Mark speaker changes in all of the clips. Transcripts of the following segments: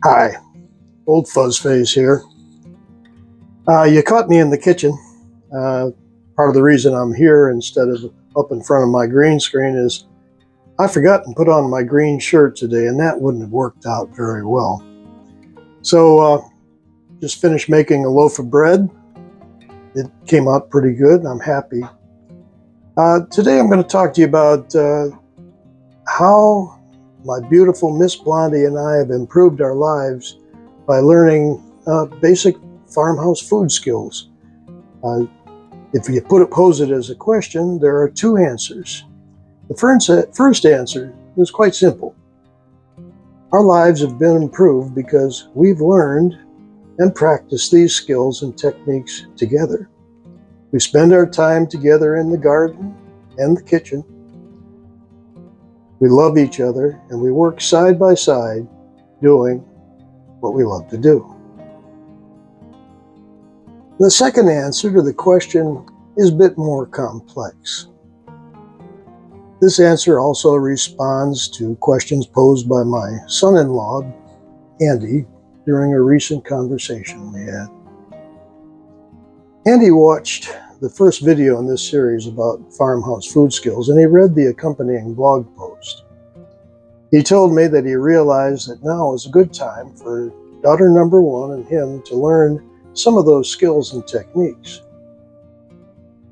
Speaker 1: Hi, Old Fuzz Face here. You caught me in the kitchen. Part of the reason I'm here instead of up in front of my green screen is I forgot to put on my green shirt today, and that wouldn't have worked out very well. So just finished making a loaf of bread. It came out pretty good. I'm happy. Today I'm going to talk to you about how my beautiful Miss Blondie and I have improved our lives by learning basic farmhouse food skills. If you pose it as a question, there are two answers. The first answer is quite simple. Our lives have been improved because we've learned and practiced these skills and techniques together. We spend our time together in the garden and the kitchen. We love each other and we work side by side doing what we love to do. The second answer to the question is a bit more complex. This answer also responds to questions posed by my son-in-law, Andy, during a recent conversation we had. Andy watched the first video in this series about farmhouse food skills, and he read the accompanying blog post. He told me that he realized that now is a good time for daughter number one and him to learn some of those skills and techniques.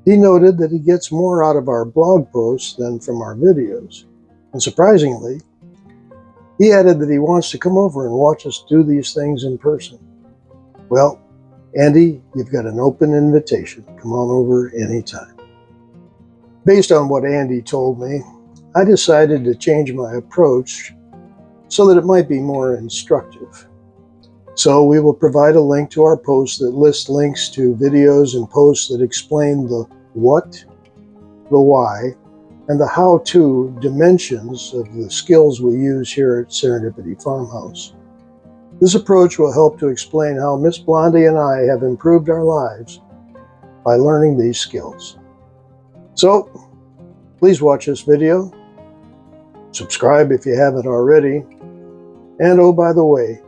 Speaker 1: He noted that he gets more out of our blog posts than from our videos. And surprisingly, he added that he wants to come over and watch us do these things in person. Well, Andy, you've got an open invitation. Come on over anytime. Based on what Andy told me, I decided to change my approach so that it might be more instructive. So we will provide a link to our post that lists links to videos and posts that explain the what, the why, and the how-to dimensions of the skills we use here at Serendipity Farmhouse. This approach will help to explain how Miss Blondie and I have improved our lives by learning these skills. So, please watch this video, subscribe if you haven't already, and oh, by the way,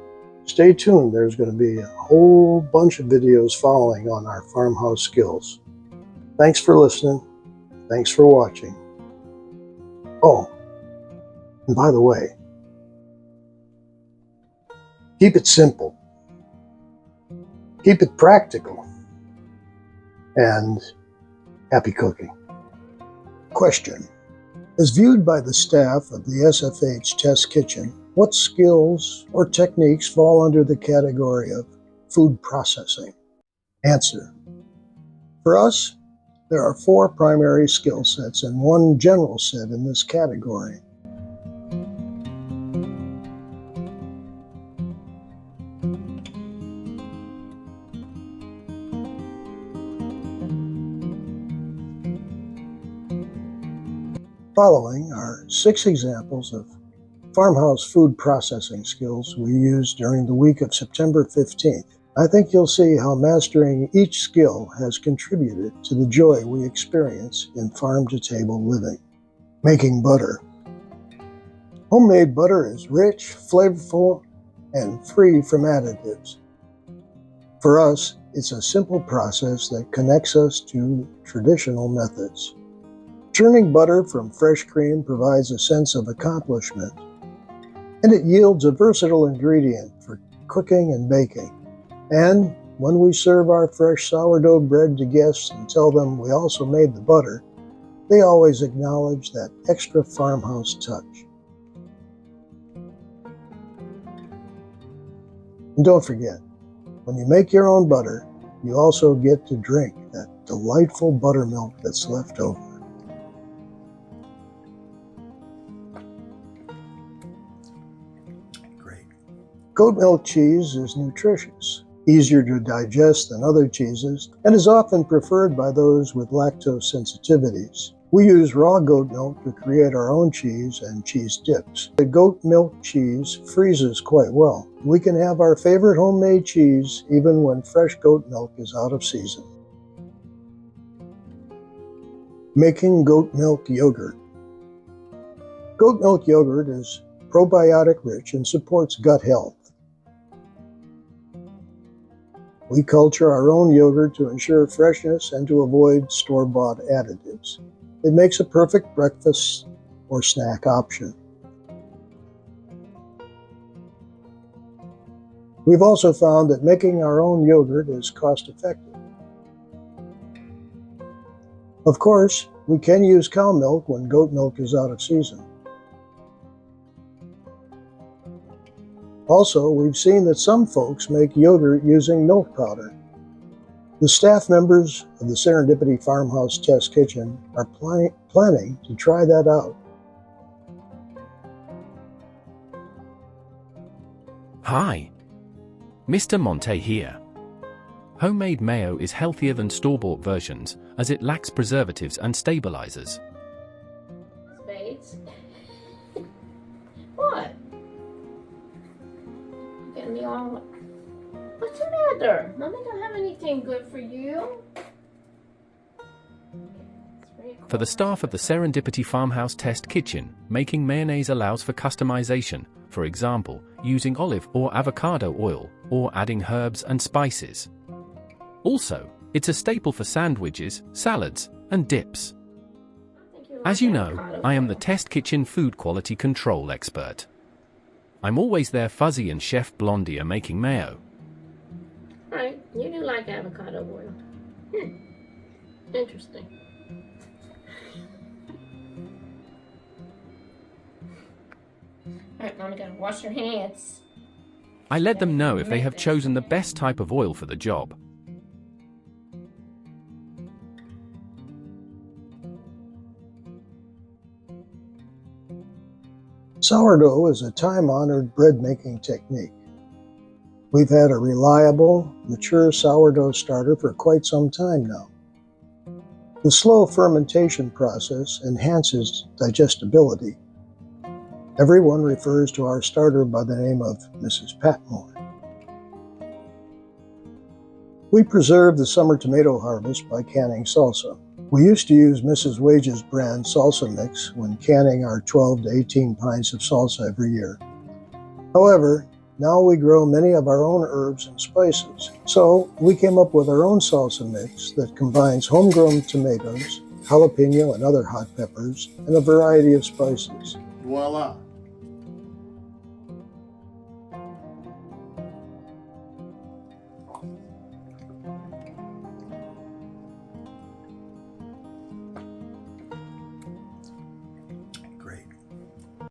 Speaker 1: stay tuned. There's going to be a whole bunch of videos following on our farmhouse skills. Thanks for listening. Thanks for watching. Oh, and by the way, keep it simple. Keep it practical. And happy cooking. Question. As viewed by the staff of the SFH Test Kitchen, what skills or techniques fall under the category of food processing? Answer. For us, there are 4 primary skill sets and 1 general set in this category. Following are 6 examples of farmhouse food processing skills we used during the week of September 15th. I think you'll see how mastering each skill has contributed to the joy we experience in farm-to-table living. Making butter. Homemade butter is rich, flavorful, and free from additives. For us, it's a simple process that connects us to traditional methods. Churning butter from fresh cream provides a sense of accomplishment, and it yields a versatile ingredient for cooking and baking. And when we serve our fresh sourdough bread to guests and tell them we also made the butter, they always acknowledge that extra farmhouse touch. And don't forget, when you make your own butter, you also get to drink that delightful buttermilk that's left over. Great. Goat milk cheese is nutritious, easier to digest than other cheeses, and is often preferred by those with lactose sensitivities. We use raw goat milk to create our own cheese and cheese dips. The goat milk cheese freezes quite well. We can have our favorite homemade cheese even when fresh goat milk is out of season. Making goat milk yogurt. Goat milk yogurt is probiotic rich and supports gut health. We culture our own yogurt to ensure freshness and to avoid store-bought additives. It makes a perfect breakfast or snack option. We've also found that making our own yogurt is cost-effective. Of course, we can use cow milk when goat milk is out of season. Also, we've seen that some folks make yogurt using milk powder. The staff members of the Serendipity Farmhouse Test Kitchen are planning to try that out.
Speaker 2: Hi, Mr. Monte here. Homemade mayo is healthier than store-bought versions as it lacks preservatives and stabilizers.
Speaker 3: Spades? What? Getting me all... What's the matter? Mommy don't have anything good for you.
Speaker 2: For the staff of the Serendipity Farmhouse Test Kitchen, making mayonnaise allows for customization, for example, using olive or avocado oil, or adding herbs and spices. Also, it's a staple for sandwiches, salads, and dips. As you know, I am the Test Kitchen food quality control expert. I'm always there. Fuzzy and Chef Blondie are making mayo.
Speaker 3: Right, you do like avocado oil. Interesting. Alright, Mama, gotta wash your hands.
Speaker 2: I let them know if they have chosen the best type of oil for the job.
Speaker 1: Sourdough is a time-honored bread-making technique. We've had a reliable, mature sourdough starter for quite some time now. The slow fermentation process enhances digestibility. Everyone refers to our starter by the name of Mrs. Patmore. We preserve the summer tomato harvest by canning salsa. We used to use Mrs. Wage's brand salsa mix when canning our 12 to 18 pints of salsa every year. However, now we grow many of our own herbs and spices, so we came up with our own salsa mix that combines homegrown tomatoes, jalapeno and other hot peppers, and a variety of spices.
Speaker 4: Voila!